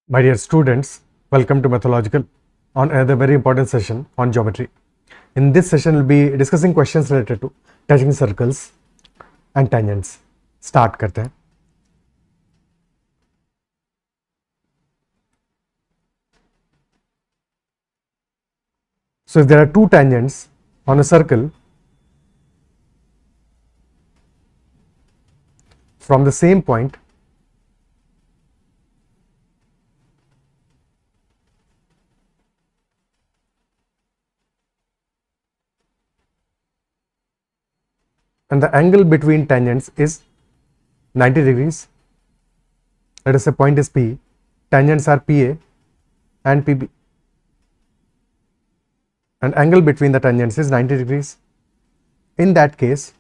My dear students, welcome to Mathological on another very important session on geometry. In this session, we'll be discussing questions related to touching circles and tangents. Start करते हैं. So if there are two tangents on a circle from the same point, and the angle between tangents is 90 degrees. Let us say point is P, tangents are PA and PB, and angle between the tangents is 90 degrees. In that case,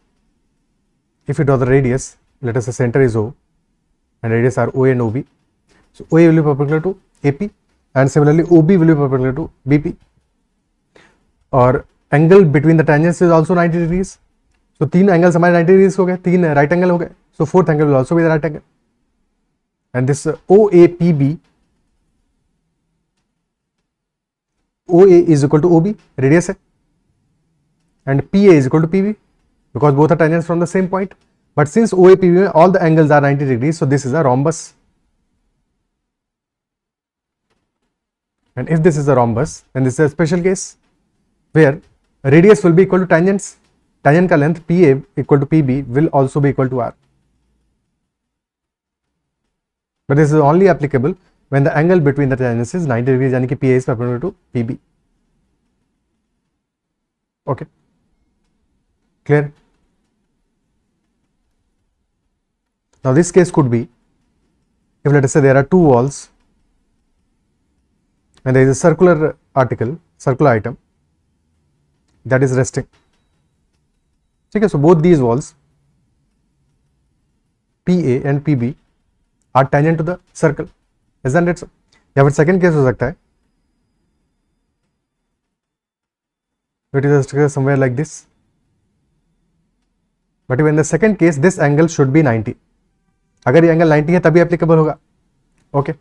if you draw the radius, let us say center is O and radius are OA and OB. So OA will be perpendicular to AP and similarly OB will be perpendicular to BP. और angle between the tangents is also 90 degrees. So तीन angles हमारे 90 degrees हो गए, तीन right angle हो गए. So fourth angle will also be the right angle. And this OAPB, OA is equal to OB, radius है, and PA is equal to PB because both are tangents from the same point. But since OAPB all the angles are 90 degrees, so this is a rhombus. And if this is a rhombus, then this is a special case where radius will be equal to tangents. Tangent का length PA equal to PB will also be equal to R. But this is only applicable when the angle between the tangents is 90 degrees, यानी कि PA is perpendicular to PB. Okay, clear? Now this case could be if let us say there are two walls and there is a circular article, circular item that is resting. Okay, so both these walls PA and PB are tangent to the circle, isn't it so? या फिर second case हो सकता है, it is a structure somewhere like this, but in the second case this angle should be 90. अगर ये angle 90 है तभी applicable होगा. ओके,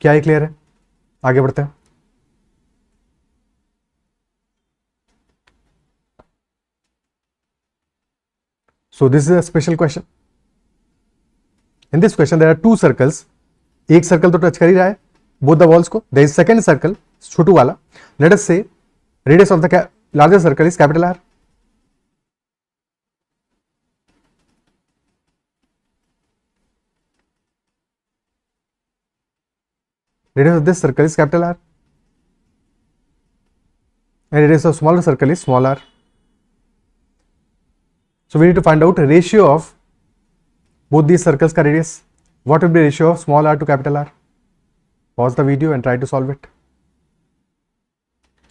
क्या ये क्लियर है? आगे बढ़ते हैं. So this is a special question. In this question there are two circles. एक सर्कल तो टच कर ही रहा है both the walls को. There is second circle, छोटू वाला. Let us say radius of the larger circle is capital R. Radius of this circle is capital R and radius of smaller circle is small r. So we need to find out ratio of both these circles का radius. What will be ratio of small r to capital R? Pause the video and try to solve it.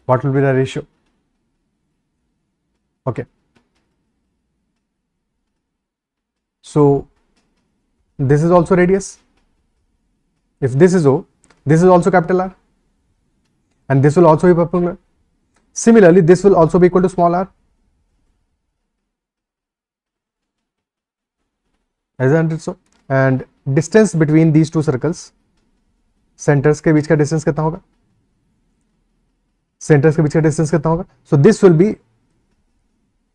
What will be the ratio? Okay. So this is also radius. If this is O, this is also capital R and this will also be perpendicular. Similarly, this will also be equal to small r. Isn't it so? And distance between these two circles, centers के बीच का distance कितना होगा? Centers के बीच का distance कितना होगा? So this will be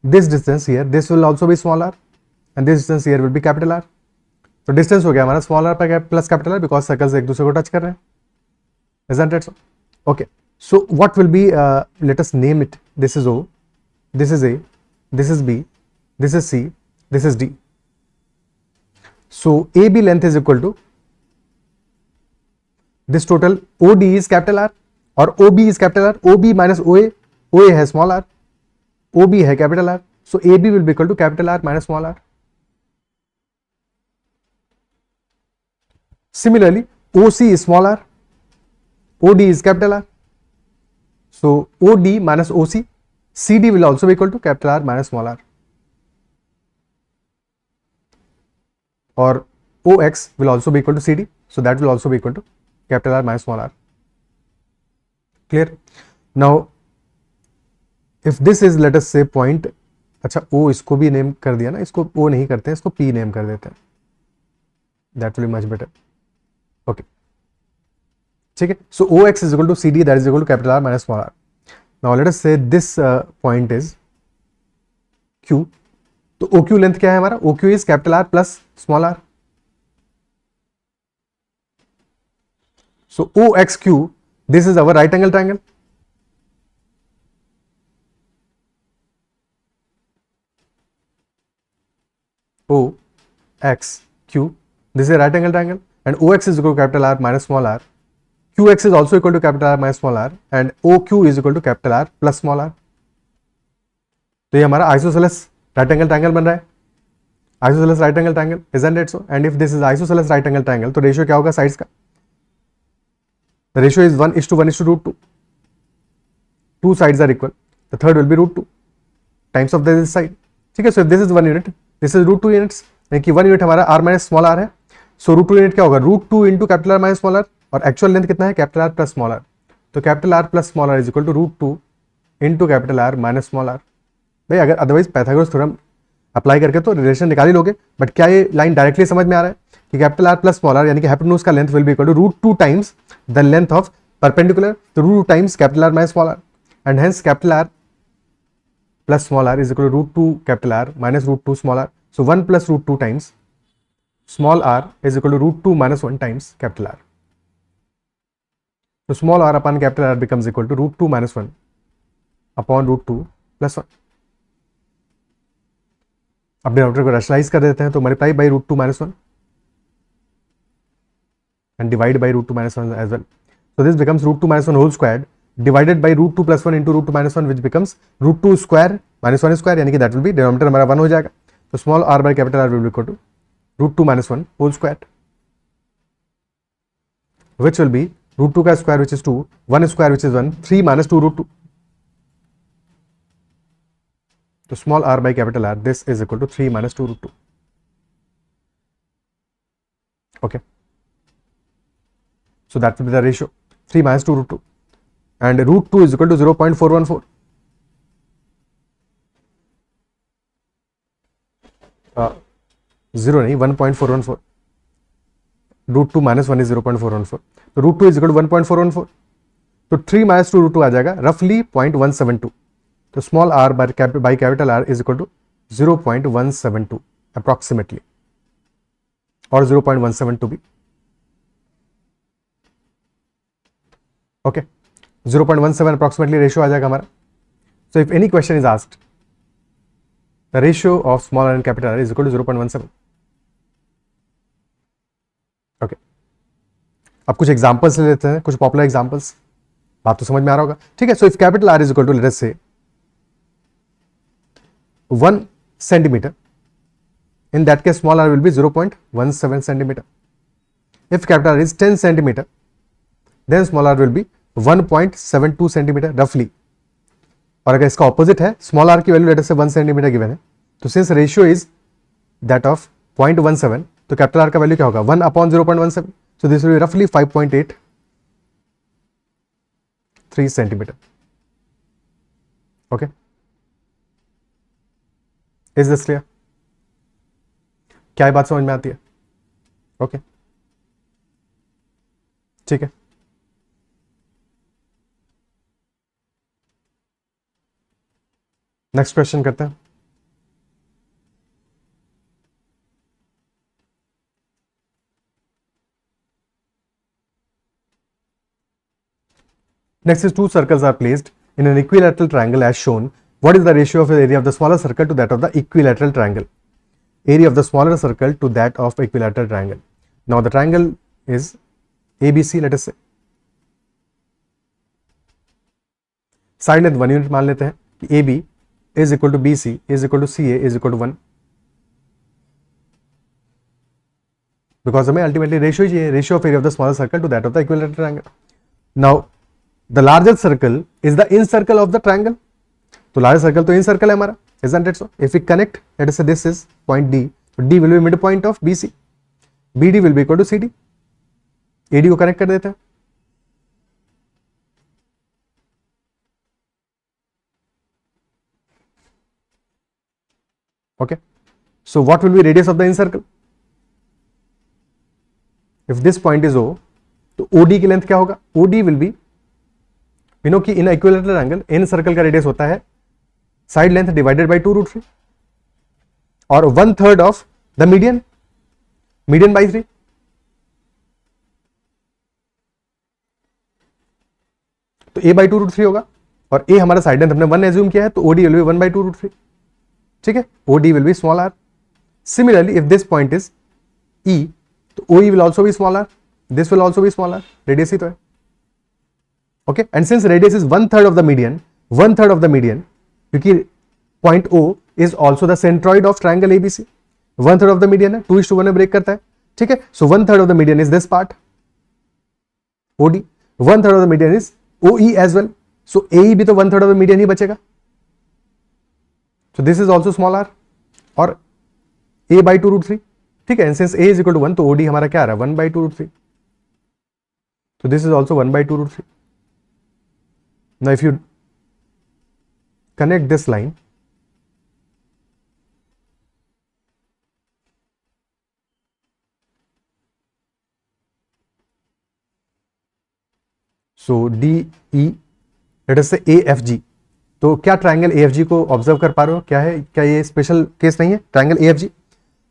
this distance here. This will also be small r, and this distance here will be capital R. So distance हो गया हमारा small r plus capital R because circles एक दूसरे को touch कर रहे हैं. Isn't it so? Okay. So what will be? Let us name it. This is O, this is A, this is B, this is C, this is D. So AB length is equal to this total OD is capital R or OB is capital R. OB minus OA, OA है small r, OB है capital R. So AB will be equal to capital R minus small r. Similarly, OC is small r, OD is capital R. So OD minus OC, CD will also be equal to capital R minus small r. Or OX will also be equal to CD, so that will also be equal to capital R minus small r. Clear? Now, if this is let us say point, अच्छा O इसको भी name कर दिया ना, इसको O नहीं करते हैं, इसको P नेम कर देते हैं. That will be much better. Okay. ठीक है. So OX is equal to CD, that is equal to capital R minus small r. Now let us say this point is Q. तो OQ length क्या है हमारा? OQ is capital R plus small r. So OXQ, this is our right angle triangle. OXQ, this is a right angle triangle, and OX is equal to capital R minus small r. QX is also equal to capital R minus small r, and OQ is equal to capital R plus small r. तो ये हमारा isosceles right angle triangle बन रहा है. Isosceles right angle triangle, isn't it so? And if this is isosceles right angle triangle, तो ratio क्या होगा sides का? The ratio is 1:1:√2. Two sides are equal. The third will be √2 times of this side. ठीक है. So if this is 1 unit, this is √2 units. यानी कि 1 unit हमारा r minus small r है. सो √2 यूनिट क्या होगा? √2 into capital R minus small r, और actual length कितना है? Capital R plus small r. तो capital R plus small r is equal to √2 into capital R minus small r. भाई अगर otherwise Pythagoras theorem apply करके तो relation निकाल ही लोगे, बट क्या ये लाइन डायरेक्टली समझ में आ रहा है कि capital R plus small r यानी कि हाइपोटेन्यूज का length will be equal to √2 times the length of perpendicular, तो √2 times capital R minus small r, and hence capital R plus small r is equal to √2 capital R minus √2 small r. So 1 plus √2 times small r is equal to √2 minus 1 times capital R. So small r upon capital R becomes equal to √2 minus 1 upon √2 plus 1. अब denominator को rationalise कर देते हैं, तो multiply by √2 minus 1 and divide by √2 minus 1 as well. So this becomes √2 minus 1 whole squared divided by √2 plus 1 into √2 minus 1, which becomes √2 square minus 1 square, यानी कि that will be denominator हमारा 1 हो जाएगा. तो small r by capital R will be equal to √2 minus 1 whole square, which will be √2 का square which is 2, 1 square which is 1, 3 minus 2 √2. So small r by capital R, this is equal to 3 minus 2 √2. Okay. So that will be the ratio, 3 minus 2 √2, and √2 is equal to 0.414. Zero नहीं, 1.414. √2 minus 1 is 0.414. तो √2 is equal to 1.414. तो 3 minus 2 √2 आ जाएगा रफली 0.172. तो small r by capital R is equal to 0.172 approximately, और 0.172 भी. Okay, 0.17 approximately ratio आ जाएगा हमारा. So if any question is asked, the ratio of small r and capital R is equal to 0.17. Okay. अब कुछ एग्जांपल्स ले लेते हैं, कुछ पॉपुलर एग्जांपल्स. बात तो समझ में आ रहा होगा. ठीक है. So if capital R is equal to, let us say 1 centimeter, in that case small r will be 0.17 centimeter. If capital R is 10 centimeter, then small r will be 1.72 centimeter roughly. और अगर इसका opposite है, small r की value late us से 1 centimetre given है, तो since ratio is that of 0.17, तो capital R का वैल्यू क्या होगा? 1 upon 0.17. So this will B रफली 5.83 centimetre. Okay, is this clear? क्या ये बात समझ में आती है? ओके, ठीक है. नेक्स्ट क्वेश्चन करते हैं. Next is two circles are placed in an equilateral triangle as shown. What is the ratio of the area of the smaller circle to that of the equilateral triangle? Area of the smaller circle to that of equilateral triangle. Now the triangle is ABC, let us say. Side length 1 unit मान लेते हैं कि AB is equal to BC is equal to CA is equal to 1. Because हमें ultimately ratio चाहिए, ratio of area of the smaller circle to that of the equilateral triangle. Now the larger circle is the in circle of the triangle. तो larger circle तो in circle है हमारा, isn't it so? If we connect, let us say this is point D, so D will be midpoint of BC, BD will be equal to CD. AD को connect कर देते हैं. Okay, so what will be radius of the in circle? If this point is O तो OD की length क्या होगा? OD will B, you know कि इन equilateral angle in circle का रेडियस होता है साइड लेंथ डिवाइडेड बाय 2√3 और 1/3 of the median, median by 3। तो a बाई 2√3 होगा और a हमारा साइड लेंथ हमने 1 एज्यूम किया है, तो OD विल बी 1 बाई 2√3। ठीक है, OD will be small r। Similarly if this point is E, तो OE will also be small r, this will also be small r, radius ही तो है। Okay, and since radius is 1/3 of the median, 1/3 of the median, क्योंकि point O is also the centroid of triangle ABC, 1/3 of the मीडियन है, 2:1 में break करता है। ठीक है, so 1/3 of the median is this part OD, 1/3 of the median is OE as well, so AE भी तो 1/3 ऑफ द मीडियन ही बचेगा, so this is also small r और a बाई 2√3। ठीक है, since a is equal to 1, तो OD हमारा क्या आ रहा है? 1 by 2√3, so this is also 1 by 2√3. Now if you connect this line, so DE, let us say AFG, तो क्या ट्रायंगल AFG को ऑब्जर्व कर पा रहे हो? क्या है, क्या ये स्पेशल केस नहीं है? Triangle AFG,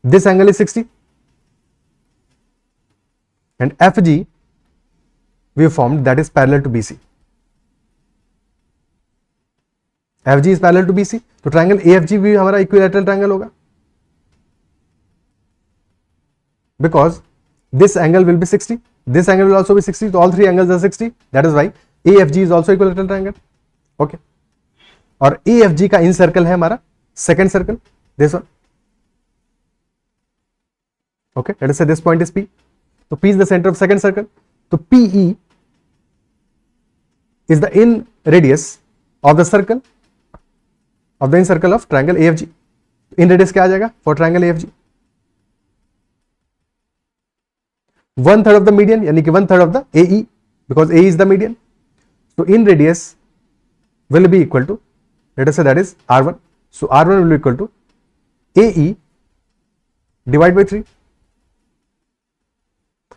this angle is 60 and FG we have formed that is parallel to BC. FG is parallel to BC, तो ट्रायंगल AFG भी हमारा इक्विलैटरल ट्रायंगल होगा, because this angle will be 60, this angle will also be 60, so all three angles are 60, that is why AFG is also equilateral triangle. Okay, और AFG का इन circle है हमारा second circle, this one. Okay, let us say this point is P, तो P is the center of second circle, तो PE is the in radius of the circle of the in circle of triangle AFG. in radius क्या आ जाएगा for triangle AFG? 1/3 of the median, यानी कि 1/3 of the AE, because AE is the median. So in radius will be equal to, let us say that is R1. So R1 will be equal to AE divided by 3,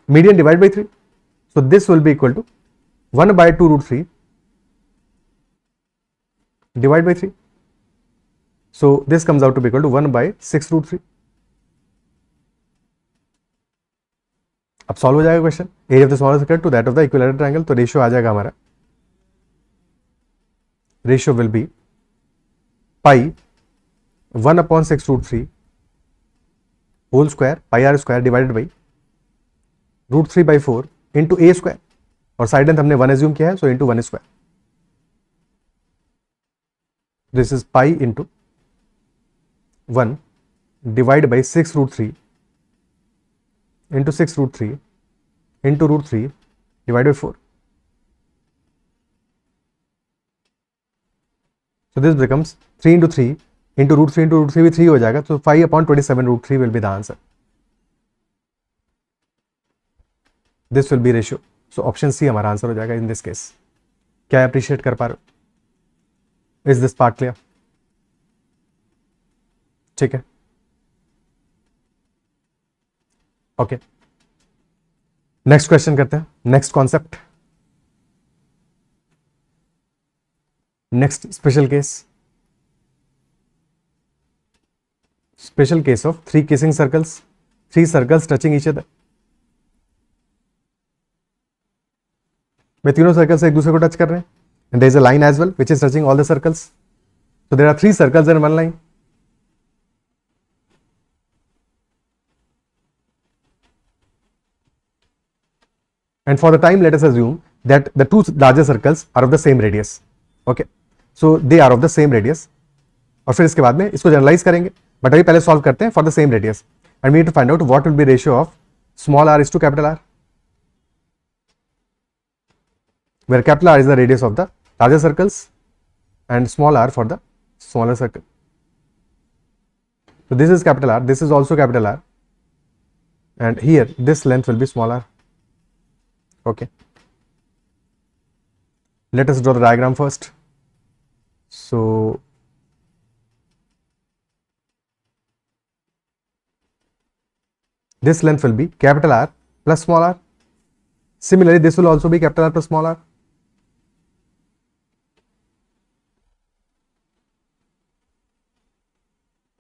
median divided by 3. So this will be equal to 1 by 2√3 divided by 3. So this comes out to be equal to 1 by 6√3. अब solve हो जाएगा question, area of the smaller circle to that of the equilateral triangle. तो ratio आ जाएगा हमारा, ratio will be pi 1/6√3 whole square pi r square divided by √3/4 into a square, और side length हमने 1 assume किया है, so into 1 square. This is pi into 1 divide by 6√3 into 6√3 into √3 divided by 4. So this becomes 3 into 3 into √3 भी 3 हो जाएगा, तो 5/27√3 will be the answer. This will be ratio. So option C हमारा answer हो जाएगा in this case. क्या appreciate कर पा रहे हो? Is this part clear? ठीक है, ओके, नेक्स्ट क्वेश्चन करते हैं, next concept, next special case, special case of 3 kissing circles, 3 circles touching each other. मैं तीनों सर्कल से एक दूसरे को टच कर रहे हैं, and there is a line as well which is touching all the circles, so there are 3 circles in one line. And for the time, let us assume that the 2 larger circles are of the same radius. Okay, so they are of the same radius. और फिर इसके बाद में इसको generalise करेंगे, but अभी पहले solve करते हैं for the same radius, and we need to find out what will be ratio of small r is to capital R, where capital R is the radius of the larger circles and small r for the smaller circle. So this is capital R, this is also capital R, and here this length will be small r. Okay, let us draw the diagram first. So this length will be capital R plus small r. Similarly, this will also be capital R plus small r.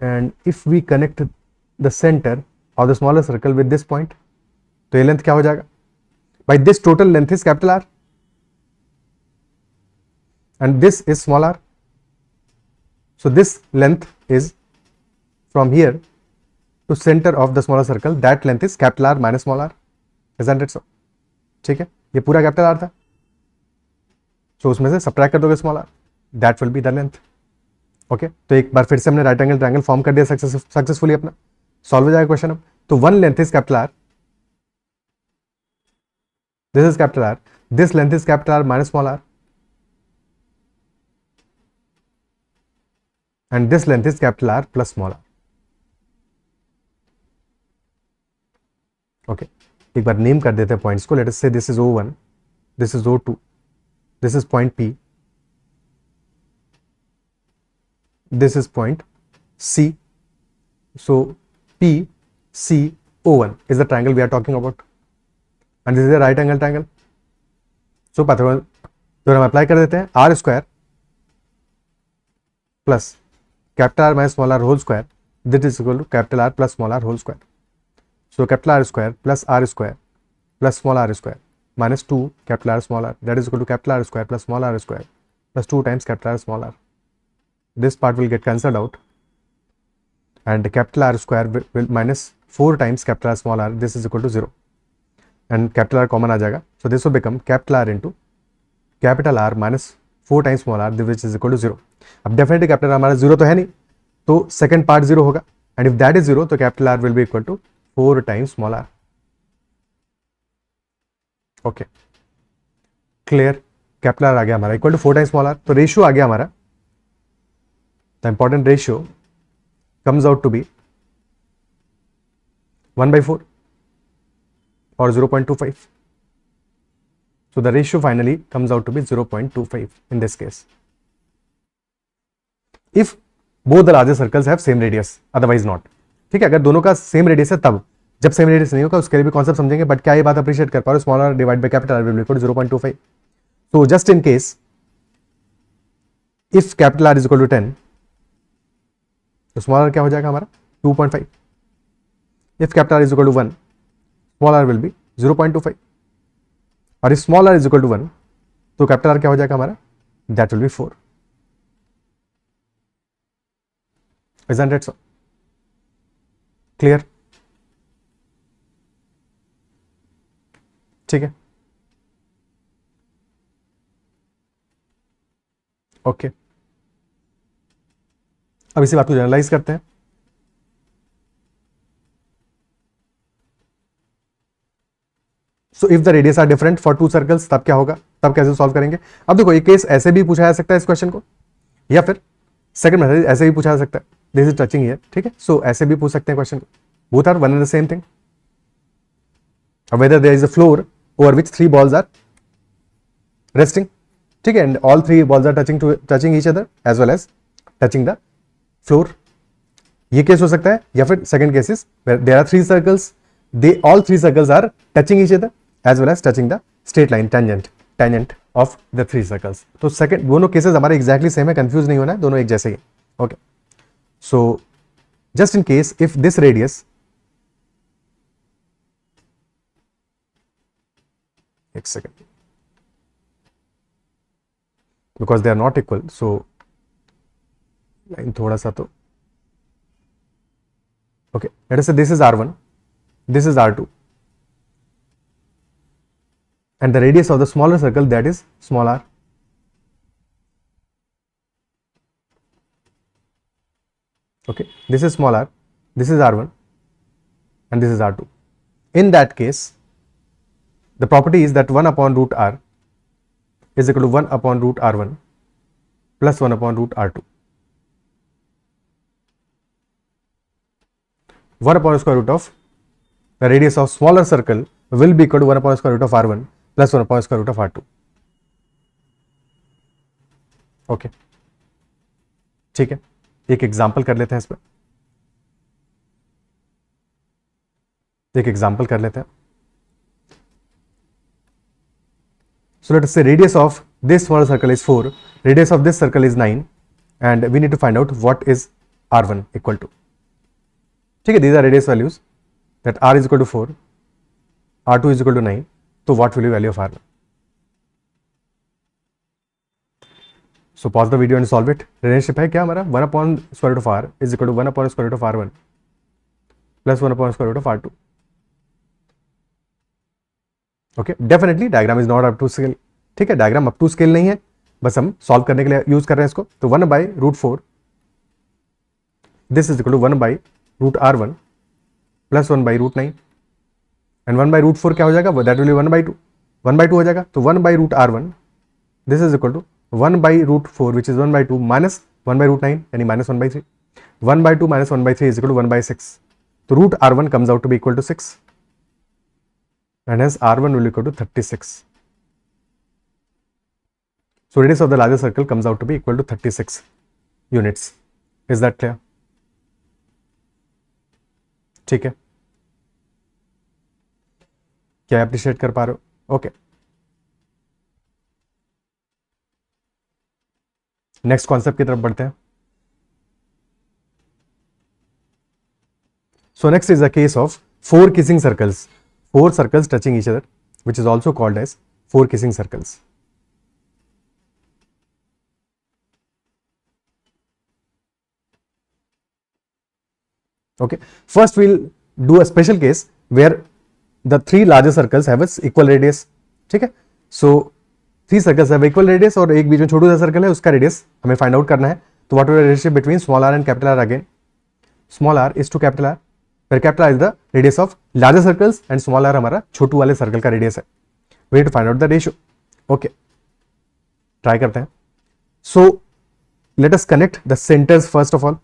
And if we connect the center of the smaller circle with this point, तो ये length क्या हो जाएगा? By this total length is capital R and this is small r. So this length is from here to center of the smaller circle, that length is capital R minus small r. Isn't it so? ठीक है, ये पूरा capital R था, सो उसमें से subtract कर दोगे small r, that will be the length. Okay, तो एक बार फिर से हमने राइट एंगल ट्रायंगल फॉर्म कर दिया सक्सेसफुली, अपना सॉल्व हो जाएगा क्वेश्चन अब. तो one length is capital R, this is capital R, this length is capital R minus small r, and this length is capital R plus small r. Okay, एक बार name कर देते हैं पॉइंट्स को. लेट अस से this is O1, this is O2, this is point P, this is point C. So PCO1 is the triangle we are talking about, and this is a right angle triangle. So Pythagorean theorem apply कर देते हैं. R square plus capital R minus small r whole square, that is equal to capital R plus small r whole square. So capital R square plus R square plus small r square minus 2 capital R small r, that is equal to capital R square plus small r square plus 2 times capital R small r. This part will get cancelled out and capital R square will minus 4 times capital R small r, this is equal to 0 and capital R common आ जाएगा. So this will become capital R into capital R minus 4 times small r, which is equal to 0. अब definitely capital R हमारा 0 तो है नहीं, तो second part 0 होगा, and if that is 0 तो capital R will be equal to 4 times small r. Okay, clear? capital R आ गया हमारा equal to 4 times small r, तो रेशियो आ गया हमारा. The important ratio comes out to be 1/4 or 0.25. So the ratio finally comes out to be 0.25 in this case. If both the larger circles have same radius, otherwise not. ठीक है, अगर दोनों का same radius है तब, जब same radius नहीं होगा उसके लिए भी कॉन्सेप्ट समझेंगे, बट क्या ये बात अप्रिशिएट कर पा रहे हो? Small r divide by capital R will be equal to 0.25. So just in case if capital R is equal to 10, तो स्मॉल आर क्या हो जाएगा हमारा 2.5. If capital R is equal to 1, small r will be 0.25. और if small r is equal to 1, तो capital R क्या हो जाएगा हमारा? That will be 4. Isn't it so? Clear? ठीक है, ओके. अब इसी बात को जनरलाइज करते हैं. So if the radius are different for 2 circles, तब क्या होगा? तब कैसे सॉल्व करेंगे? अब देखो, ये केस ऐसे भी पूछा जा सकता है इस क्वेश्चन को, या फिर सेकंड मेथड ऐसे भी पूछा जा सकता है, दिस इज टचिंग हियर. ठीक है, सो ऐसे भी पूछ सकते हैं क्वेश्चन को. Both are one and the same thing. Whether there is a floor over which 3 balls are resting, ठीक है, and all 3 balls are touching each other as well as touching the floor. ये case हो सकता है, या फिर second case is there are 3 circles, they all 3 circles are touching each other as well as touching the straight line tangent of the 3 circles. तो second दोनों cases हमारे exactly same है, कंफ्यूज नहीं होना है, दोनों एक जैसे ही. Okay, so just in case if this radius, एक second, because they are not equal, so line थोड़ा सा तो okay, let us say this is R1, this is R2, and the radius of the smaller circle, that is small r. Okay, this is small r, this is R1 and this is R2. In that case, the property is that 1 upon root r is equal to 1 upon root R1 plus 1 upon root R2. 1 upon square root of the radius of smaller circle will be equal to 1 upon square root of R1 plus 1 upon square root of R2. Okay, ठीक है, एक example कर लेते हैं इस पर. एक example कर लेते हैं. So let us say radius of this small circle is 4, radius of this circle is 9, and we need to find out what is r1 equal to. Okay, these are radius values, that r is equal to 4, r2 is equal to 9. So what will be value of r1? So pause the video and solve it. Relationship है क्या हमारा 1 upon square root of r is equal to 1 upon square root of r1 plus 1 upon square root of r2. Okay, definitely diagram is not up to scale. ठीक है, diagram up to scale नहीं है, बस हम solve करने के लिए use कर रहे हैं इसको. तो 1 by root 4 this is equal to 1 by root r1 plus 1 by root 9 and 1 by root 4 क्या हो जाएगा, that will be 1 by 2, 1 by 2 हो जाएगा. तो 1 by root r1 this is equal to 1 by root 4 which is 1 by 2 minus 1 by root 9 यानी minus 1 by 3. 1 by 2 minus 1 by 3 is equal to 1 by 6. तो root r1 comes out to be equal to 6 and hence r1 will be equal to 36. So radius of the larger circle comes out to be equal to 36 units. Is that clear? ठीक है, क्या appreciate कर पा रहे हो? Okay, next concept की तरफ बढ़ते हैं. So next is a case of 4 kissing circles, 4 circles touching each other, which is also called as 4 kissing circles. Okay, first we'll do a special case where the 3 larger circles have its equal radius. ठीक है, so 3 circles have equal radius और एक बीच में छोटा सा circle है, उसका radius हमें फाइंड आउट करना है. तो what will relationship between small r and capital R again. Small r is to capital R, where capital R is the radius of larger circles and small r हमारा छोटू वाले circle का radius है. We need to find out the ratio. Okay, try करते हैं. So let us connect the centers first of all.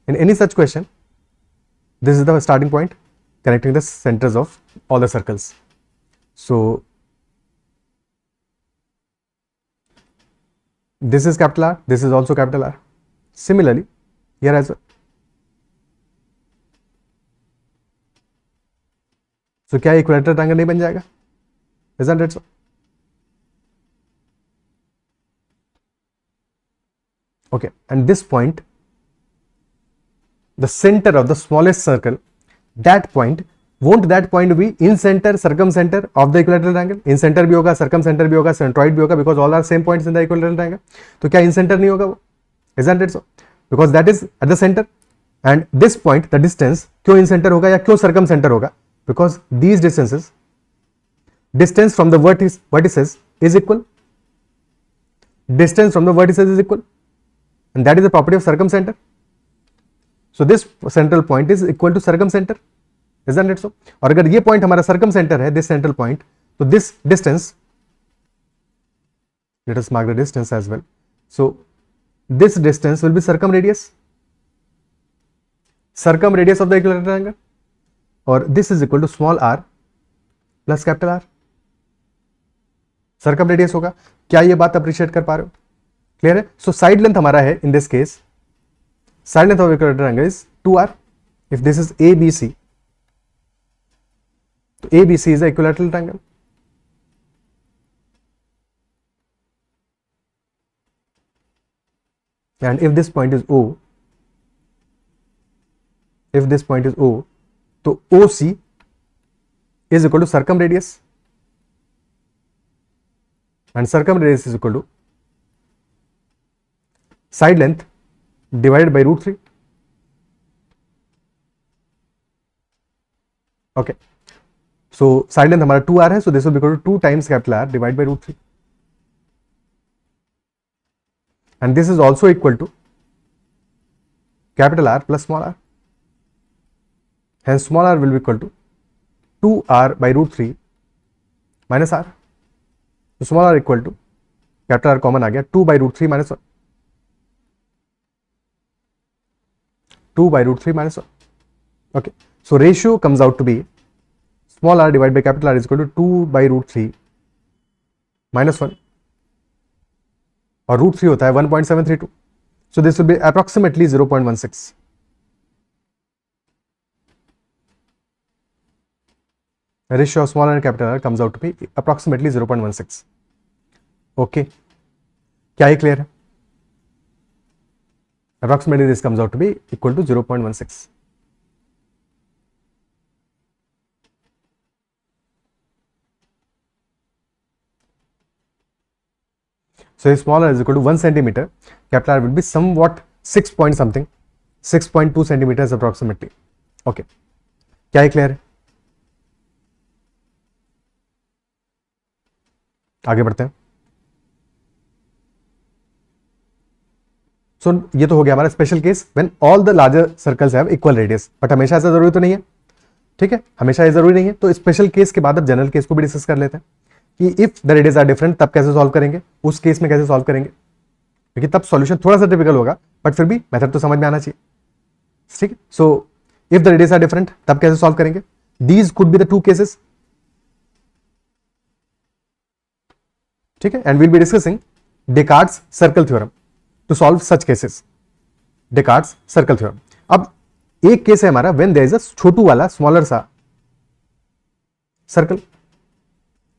In any such question, this is the starting point, connecting the centers of all the circles. So this is capital R, this is also capital R. Similarly, here as well. तो क्या equilateral triangle नहीं बन जाएगा? Isn't it so? Okay, and this point, the center of the smallest circle, that point, won't that point be in center, circumcenter of the equilateral triangle? In center भी होगा, circumcenter भी होगा, centroid भी होगा, because all are same points in the equilateral triangle. तो क्या in center नहीं होगा वो? Isn't it so? Because that is at the center, and this point, the distance, क्यों in center होगा या क्यों circumcenter होगा? Because these distances, distance from the vertices is equal, distance from the vertices is equal, and that is the property of circumcenter. So this central point is equal to circumcenter, isn't it so? और अगर ये point हमारा circumcenter है, this central point, तो this distance, let us mark the distance as well. So this distance will be circumradius of the equilateral triangle. और this is equal to small r plus capital R. Circumradius होगा. क्या ये बात appreciate कर पा रहे हो? Clear है? सो साइड लेंथ हमारा है in this case, side length of equilateral triangle is 2r. If this is ABC, तो ABC is a equilateral triangle. And if this point is O, if this point is O, तो OC is equal to circumradius, and circumradius is equal to side length divided by root 3. Okay, so side length हमारा 2r है, so this will be equal to 2 times capital R divided by root 3, and this is also equal to capital R plus small r. Hence small r will be equal to 2r by root 3 minus r. So small r equal to capital R common आ गया, 2 by root 3 minus 1. 2 by root 3 minus 1. Okay, so ratio comes out to be small r divided by capital R is equal to 2 by root 3 minus 1, और root 3 होता है 1.732. So this will be approximately 0.16. Ratio of small r and capital R comes out to be approximately 0.16. Okay, क्या ये clear है? Approximately this comes out to be equal to 0.16. So if small r is equal to 1 centimeter, capital R will be somewhat 6 point something, 6.2 centimeters approximately. Okay, क्या ये clear है? आगे बढ़ते हैं. सो ये तो हो गया हमारा special case when all the larger circles have equal radius. But हमेशा ऐसा जरूरी तो नहीं है, ठीक है, हमेशा ये जरूरी नहीं है. तो स्पेशल केस के बाद अब जनरल केस को भी डिस्कस कर लेते हैं कि if the radius are different तब कैसे सॉल्व करेंगे, उस केस में कैसे सॉल्व करेंगे, क्योंकि तब सॉल्यूशन थोड़ा सा टिपिकल होगा बट फिर भी मेथड तो समझ में आना चाहिए. ठीक है, so if the radius are different तब कैसे सॉल्व करेंगे. These could be the two cases. ठीक है, and will be discussing Descartes circle theorem to solve such cases. Descartes circle theorem. अब एक केस है हमारा व्हेन देयर इज अ छोटू वाला स्मॉलर सा circle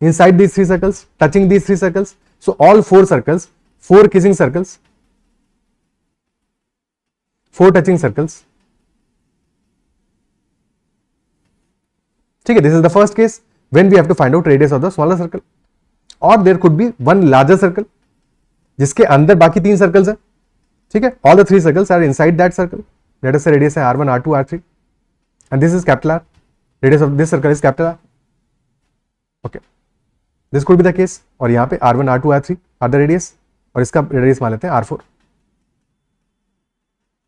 inside these three circles, touching these three circles. So all four circles, four kissing circles, four touching circles. ठीक है, this is the first case when we have to find out radius of the smaller circle. Or there could be one larger circle जिसके अंदर बाकी तीन circles है. ठीक है, all the three circles are inside that circle. Let us say radius है R1, R2, R3 and this is capital R. Radius of this circle is capital R. Okay, this could be the case. और यहाँ पे R1, R2, R3 are the radius और इसका radius मान लेते हैं R4.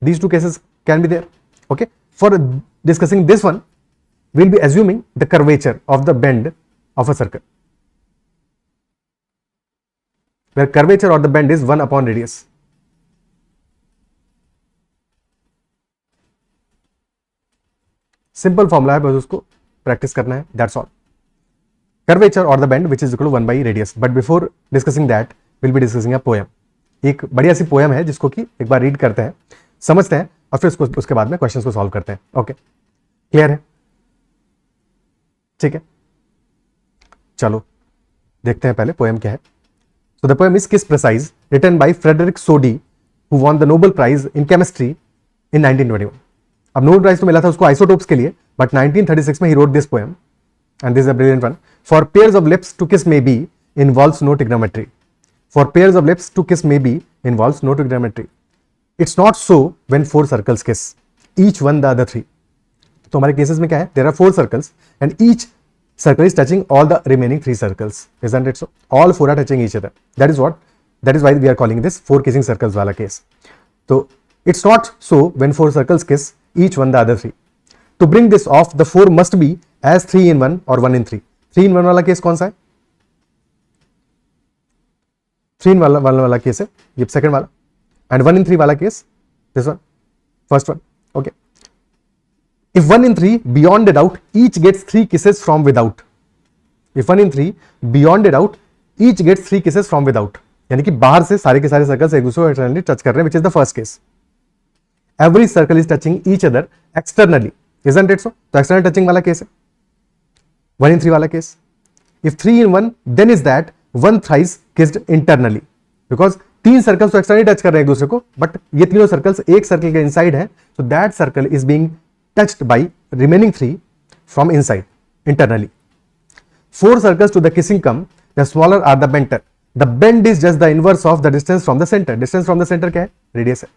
These two cases can be there. Okay, for discussing this one, we'll be assuming the curvature of the bend of a circle, where curvature or the bend is 1 upon radius. Simple formula है, बस उसको practice करना है, that's all. Curvature or the bend which is equal to 1 by radius. But before discussing that, we'll be discussing a poem. एक बढ़िया सी poem है जिसको कि एक बार रीड करते हैं, समझते हैं और फिर उसके बाद में क्वेश्चंस को सॉल्व करते हैं. ओके, क्लियर है? ठीक है, चलो देखते हैं पहले पोएम क्या है. So the poem is kiss precise, written by Frederick Soddy, who won the Nobel prize in chemistry in 1921. अब नोबेल प्राइज तो मिला था उसको आइसोटोप्स के लिए, बट 1936 में he wrote this poem. And this is a brilliant one. For pairs of lips to kiss may be involves no trigonometry. For pairs of lips to kiss may be involves no trigonometry. It's not so when four circles kiss, each one the other three. तो हमारे cases में क्या है? There are four circles and each circle is touching all the remaining three circles. Isn't it so? All four are touching each other. That is why we are calling this four kissing circles वाला case. So it's not so when four circles kiss, each one the other three. To bring this off, the four must be as 3 in 1 or 1 in 3. 3 in 1 वाला case कौन सा है? 3 in 1 वाला case है ये second वाला, and 1 in 3 वाला case this one, first one. Okay, if 1 in 3 beyond a doubt each gets 3 kisses from without. If 1 in 3 beyond a doubt each gets 3 kisses from without, यानी कि बाहर से सारे के सारे सर्कल्स एक दूसरे को एक्सटर्नली टच कर रहे हैं, which is the first case. Every circle is touching each other externally. Isn't it so? तो एक्सटर्नल टचिंग वाला केस है 1 in 3 वाला case. If 3 in 1 then is that 1 thrice kissed internally, because तीन circles तो externally touch कर रहे हैं एक दूसरे को, बट ये तीनों सर्कल्स एक सर्कल के इनसाइड है, so that circle is being touched by remaining 3 from inside internally. 4 circles to the kissing come, the smaller are the bender. The bend is just the inverse of the distance from the center. Distance from the center क्या है? Radius है.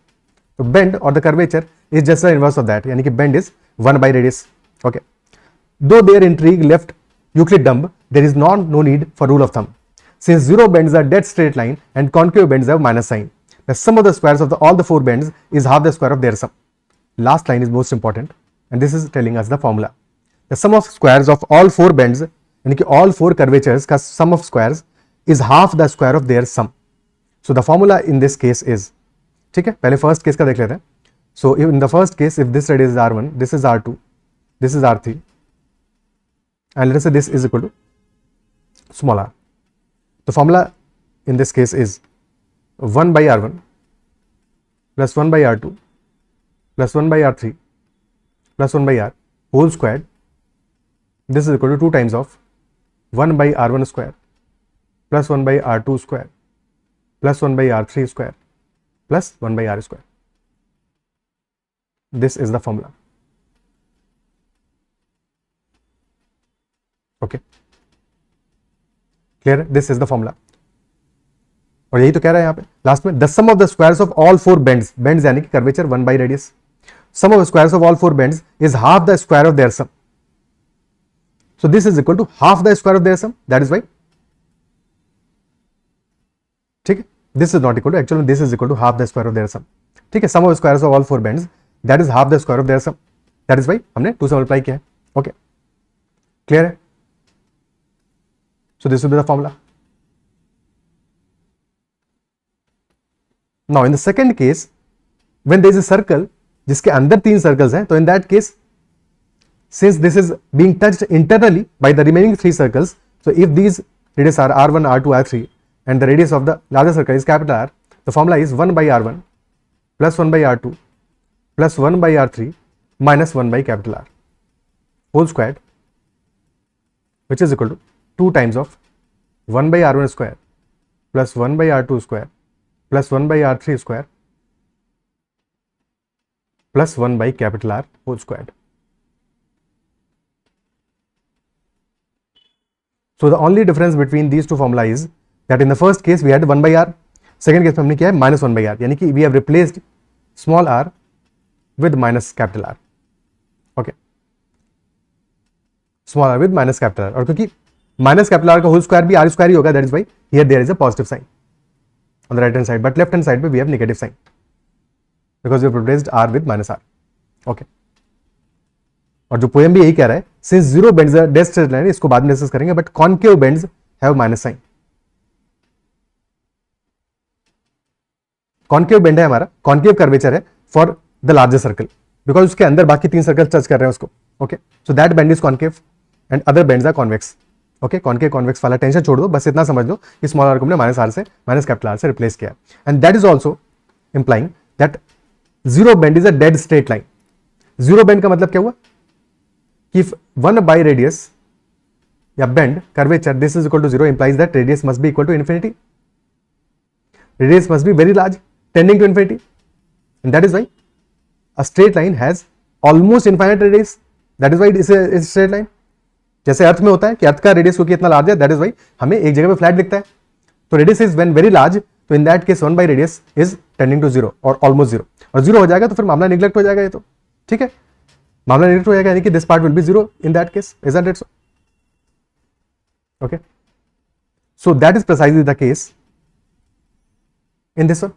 तो bend or the curvature is just the inverse of that, यानी कि bend is 1 by radius. Okay. Though their intrigue left Euclid dumb, there is no need for rule of thumb, since zero bends are dead straight line and concave bends have minus sign. The sum of the squares of all the four bends is half the square of their sum. Last line is most important, and this is telling us the formula. The sum of squares of all four bends, यानी कि all four curvatures का sum of squares is half the square of their sum. So the formula in this case is, ठीक है, पहले first case का देख लेते हैं. So in the first case, if this radius is R1, this is R2, this is R3, and let us say this is equal to small r. The formula in this case is 1 by R1 plus 1 by R2 plus 1 by R3 plus 1 by R whole squared. This is equal to 2 times of 1 by R1 square plus 1 by R2 square plus 1 by r3 square plus 1 by r square. This is the formula. Okay, clear? This is the formula. और यही तो कह रहा है यहाँ पे last में, the sum of the squares of all four bends, bends यानी कि curvature 1 by radius, sum of the squares of all four bends is half the square of their sum. So this is equal to half the square of their sum. That is why, ठीक है, this is not equal to, actually this is equal to half the square of their sum. ठीक है, sum of squares of all four bends, that is half the square of their sum. That is why हमने 2 से multiply किया है. Okay, clear है? So this will be the formula. Now in the second case, when there is a circle जिसके अंदर 3 circles हैं, तो in that case, since this is being touched internally by the remaining 3 circles, so if these radius are r1, r2, r3 and the radius of the larger circle is capital R, the formula is 1 by r1 plus 1 by r2 plus 1 by r3 minus 1 by capital R whole squared, which is equal to 2 times of 1 by r1 square plus 1 by r2 square plus 1 by r3 square plus 1 by capital R whole squared. So the only difference between these two formula is that in the first case we had 1 by r, second case में हमने किया है minus 1 by r, यानी कि we have replaced small r with minus capital R. Okay, small r with minus capital R, और क्योंकि minus capital R का whole square भी r square ही होगा, that is why here there is a positive sign on the right hand side, but left hand side पे we have negative sign because we have replaced r with minus r. Okay, और जो poem भी यही कह रहा है, since zero bends are dead straight line, इसको बाद में डिस्कस करेंगे, but concave bends have minus sign. Concave bend है हमारा, कॉन्केव कर्वेचर है for the larger circle, because उसके अंदर बाकी 3 सर्कल टच कर रहे हैं उसको. Okay, so that bend is concave and other bends are convex. Okay, concave convex वाला टेंशन छोड़ दो, बस इतना समझ लो कि स्मॉल आर को हमने माइनस आर से, माइनस कैपिटल आर से रिप्लेस किया, and that is also implying that zero bend is a dead straight line. Zero bend का मतलब क्या हुआ कि if 1 by radius या bend curvature this is equal to 0 implies that radius must be equal to infinity. Radius must be very large, tending to infinity, and that is why a straight line has almost infinite radius. That is why it is a straight line. जैसे अर्थ में होता है कि अर्थ का radius क्योंकि इतना large है, that is why हमें एक जगह पे फ्लैट दिखता है. तो radius is when very large, तो in that case 1 by radius is tending to 0 और ऑलमोस्ट 0, और 0 हो जाएगा तो फिर मामला निग्लेक्ट हो जाएगा. ये तो ठीक है, मामला निग्लेक्ट हो जाएगा, यानी कि this part will be 0 in that case, isn't it so? Okay, so that is precisely the case in this one.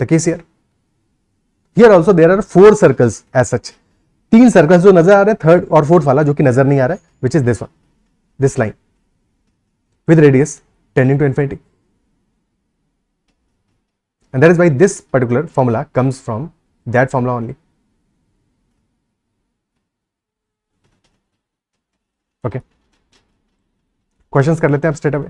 The case here also there are 4 circles as such. 3 circles जो नजर आ रहे हैं, third और fourth वाला जो कि नजर नहीं आ रहा है, which is this one, this line with radius tending to infinity, and that is why this particular formula comes from that formula only. Okay, questions कर लेते हैं अब स्ट्रेट अवे.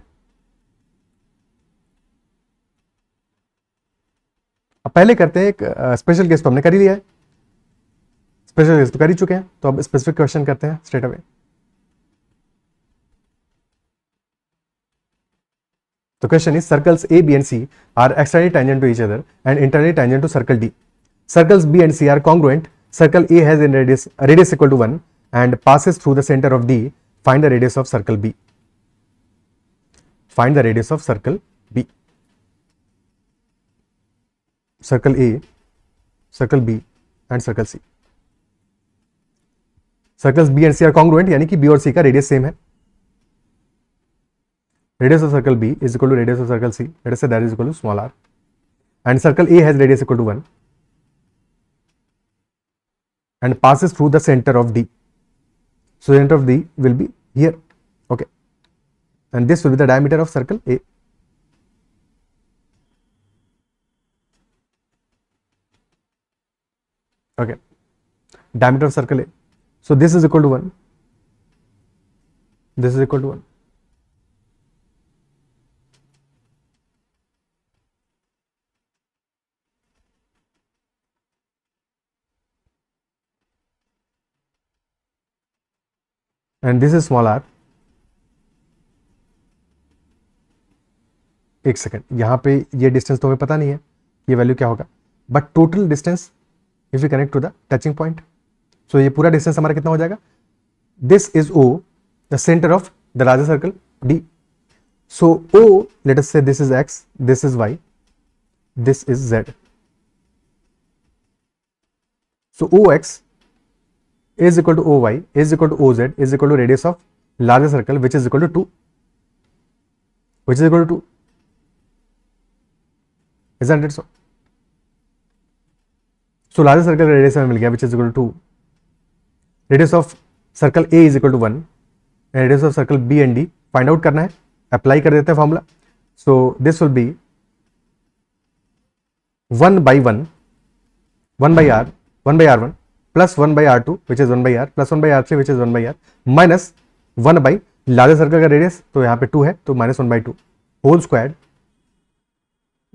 अब पहले करते हैं एक स्पेशल केस, तो हमने कर ही लिया है, स्पेशल केस तो कर ही चुके हैं, तो अब स्पेसिफिक क्वेश्चन करते हैं straight away. The question is, circles A, B and C are externally tangent to each other and internally tangent to circle D. Circles B and C are congruent. Circle A has a radius equal to 1 and passes through the center of D. Find the radius of circle B. Find the radius of circle B. Circle A, circle B and circle C. Circles B and C are congruent, यानी कि B और C का radius same है. Radius of circle B is equal to radius of circle C. Let us say that is equal to small r. And circle A has radius equal to 1 and passes through the center of D. So the center of D will be here. Okay. And this will be the diameter of circle A. Okay. Diameter of circle A. So this is equal to 1. This is equal to 1. And this is small r. एक second, यहाँ पे ये distance तो हमें पता नहीं है ये वैल्यू क्या होगा, but total distance if you connect to the touching point, so ये पूरा डिस्टेंस हमारा कितना हो जाएगा, this is O, the centre of the larger circle D. So O, let us say this is X, this is Y, this is Z. So OX is equal to OY is equal to OZ is equal to radius of larger circle which is equal to 2. Which is equal to 2. Isn't it so? So larger circle radius हमें मिल गया which is equal to 2. Radius of circle A is equal to 1 and radius of circle B and D find out करना है. Apply कर देते हैं formula. So this will be 1 by 1 1 by R 1 by R1 plus 1 by R2 which is 1 by R plus 1 by R3 which is 1 by R minus 1 by larger circle का radius तो यहाँ पे 2 है तो minus 1 by 2 whole square.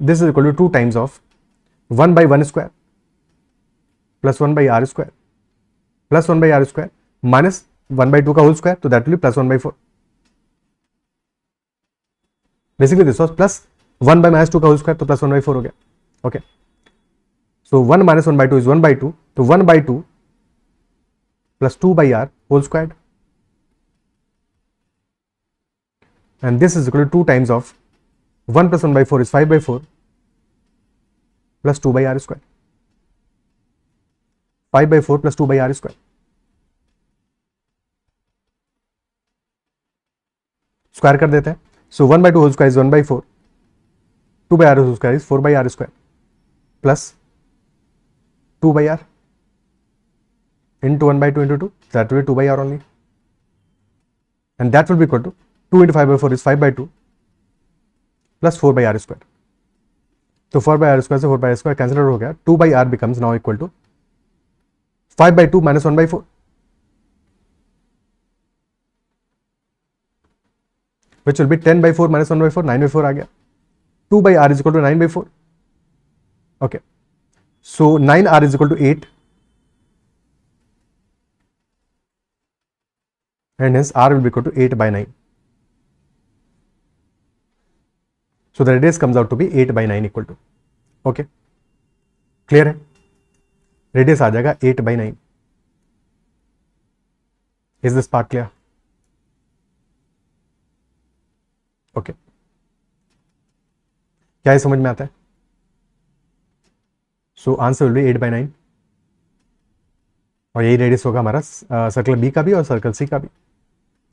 This is equal to 2 times of 1 by 1 square plus 1 by R square plus 1 by R square minus 1 by 2 का whole square तो that will B plus 1 by 4. Basically this was plus 1 by minus 2 का whole square तो plus 1 by 4 हो गया. Okay, so 1 minus 1 by 2 is 1 by 2 तो 1 by 2 plus 2 by R whole squared and this is equal to 2 times of 1 plus 1 by 4 is 5 by 4 plus 2 by R square. 5 by 4 plus 2 by R square. Square कर देते हैं. So 1 by 2 whole square is 1 by 4. 2 by R whole square is 4 by R square plus 2 by R into 1 by 2 into 2. That will be 2 by R only. And that will be equal to 2 into 5 by 4 is 5 by 2 plus 4 by R square. So 4 by R square से 4 by R square cancel out हो गया. 2 by R becomes now equal to 5 by 2 minus 1 by 4. Which will be 10 by 4 minus 1 by 4, 9 by 4 आ गया. 2 by R is equal to 9 by 4. Okay. So 9R is equal to 8. And hence R will be equal to 8 by 9. So the radius comes out to be 8 by 9 equal to. Okay. Clear है? Radius आ जाएगा 8 by 9. Is this part clear? Okay, क्या ये समझ में आता है? So answer will be 8 by 9 और यही रेडियस होगा हमारा सर्कल बी का भी और सर्कल सी का भी.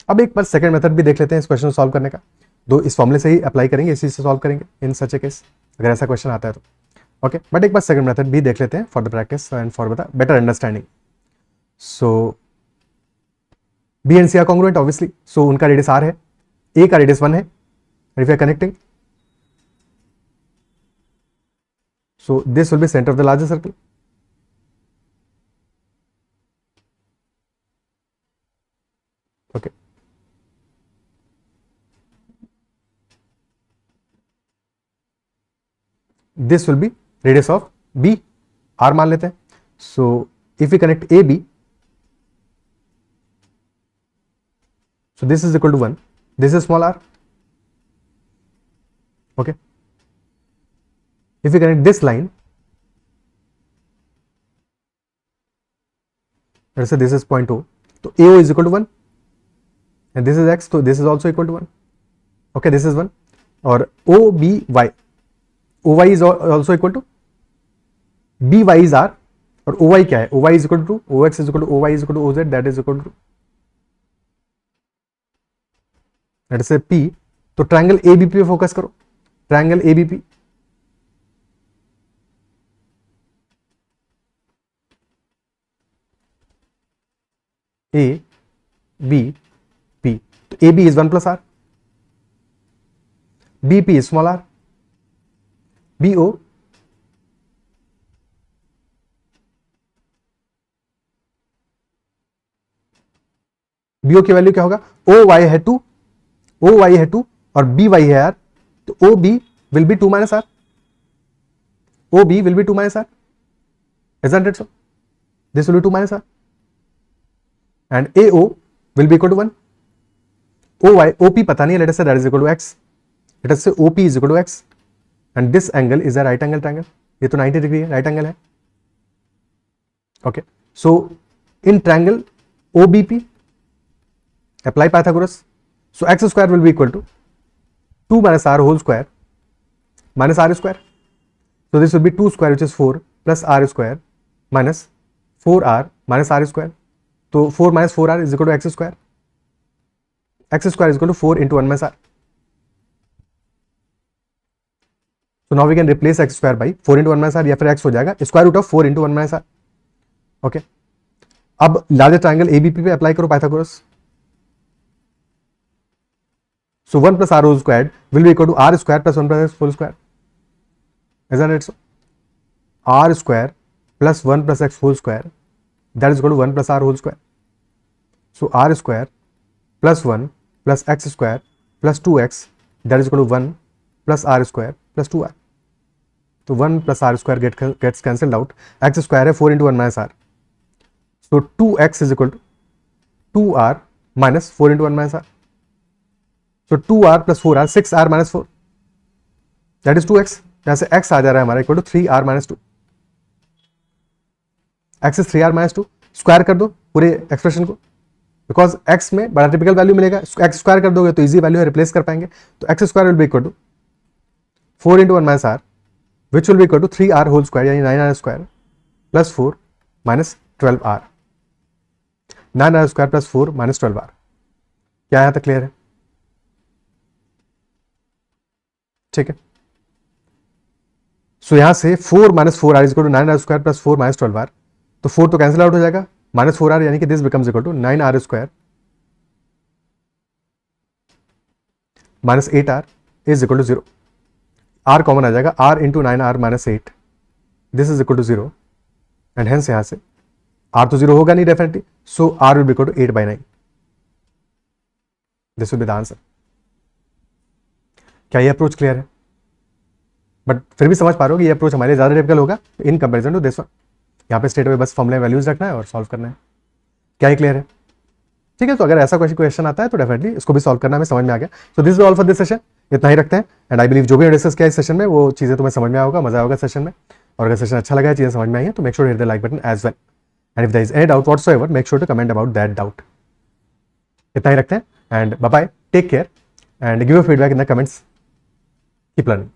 अब एक बार सेकंड मेथड भी देख लेते हैं इस क्वेश्चन को सॉल्व करने का. दो इस फॉर्मूले से ही अप्लाई करेंगे, इसी से सॉल्व करेंगे इन सच ए केस अगर ऐसा क्वेश्चन आता है तो. ओके, बट एक बार सेकंड मेथड भी देख लेते हैं for the practice and for the better understanding. So B and C are congruent obviously. So उनका रेडियस आर है, ए का रेडियस 1 है. And if you are connecting, so this will be center of the larger circle. Okay. This will be radius of B, R मान लेते हैं. So if we connect AB, so this is equal to 1. This is small r. Okay, if we connect this line, let's say this is point O, so AO is equal to 1 and this is X, so this is also equal to 1. Okay, this is 1 or OBY, OY is also equal to BY is R और OY क्या है? OY is equal to 2, OX is equal to OY is equal to OZ, that is equal to 2. let's say P, तो triangle ABP पे focus करो. Triangle ABP, A B P, तो AB is 1 plus R, BP is small r, BO BO की value क्या होगा? OY है 2, OY है 2 और BY है R, तो OB will be 2 minus R. OB will be 2 minus R. Isn't it so? This will be 2 minus R. And AO will be equal to 1. OY, OP पता नहीं है, let us say that is equal to X. Let us say OP is equal to x and this angle is a right angle triangle, ये तो 90 degree है, right angle है. Okay, so in triangle OBP apply Pythagoras. So x square will be equal to 2 minus r whole square minus r square. So this will be 2 square which is 4 plus r square minus 4r minus r square. So 4 minus 4r is equal to x square. X square is equal to 4 into 1 minus r. So now we can replace x square by 4 into 1 minus r या फिर x हो जाएगा square root of 4 into 1 minus r. Okay. अब larger triangle ABP पे apply करो Pythagoras. So 1 plus r whole squared will be equal to r square plus 1 plus x whole square. Isn't it so? R square plus 1 plus x whole square, that is equal to 1 plus r whole square. So r square plus 1 plus x square plus 2x, that is equal to 1 plus r square plus 2r. So 1 plus r square gets cancelled out. X square है 4 into 1 minus r. So 2x is equal to 2r minus 4 into 1 minus r. So 2r plus 4r, 6r minus 4, that is 2x. यहां से x आ जा रहा है हमारा equal to 3r minus 2. x is 3r minus 2. Square कर दो पूरे expression को, बिकॉज x में बड़ा टिपिकल वैल्यू मिलेगा. x स्क्वायर कर दोगे तो इजी वैल्यू है, रिप्लेस कर पाएंगे. तो x square will be equal to 4 into 1 minus r which will be equal to 3r whole square यानी 9r square plus 4 minus 12r. 9r square plus 4 minus 12r. क्या यहां तक क्लियर है? ठीक है. सो यहां से 4 minus 4r is equal to 9r square plus 4 minus 12r. तो 4 तो कैंसिल आउट हो जाएगा, माइनस 4r यानी कि दिस becomes equal to 9r square minus 8r is equal to 0. r common आ जाएगा, r into 9r minus 8, this is equal to 0 and hence यहां से r तो 0 होगा नहीं definitely. So r will be equal to 8/9. This will be the answer. क्या ये approach clear है? बट फिर भी समझ पा रहे हो कि ये अप्रोच हमारे ज़्यादा टिपिकल होगा in comparison to this one. यहाँ पे स्ट्रेट अवे बस फॉर्मूला वैल्यूज रखना है और सॉल्व करना है. क्या ये क्लियर है? ठीक है, तो अगर ऐसा कोई क्वेश्चन आता है तो डेफिनेटली इसको भी सॉल्व करना हमें समझ में आ गया. सो this is all for this session. इतना ही रखते हैं एंड आई बिलीव जो भी डिस्कस किया इस सेशन में वो चीज़ें तुम्हें समझ में आया होगा, मजा होगा सेशन में. और अगर सेशन अच्छा लगा है, चीज़ें समझ में आई है, तो make sure hit the like button as well. And if there is any doubt whatsoever, make sure to comment about that doubt. इतना ही रखते हैं and bye bye, take care and give your feedback in the comments. Keep learning.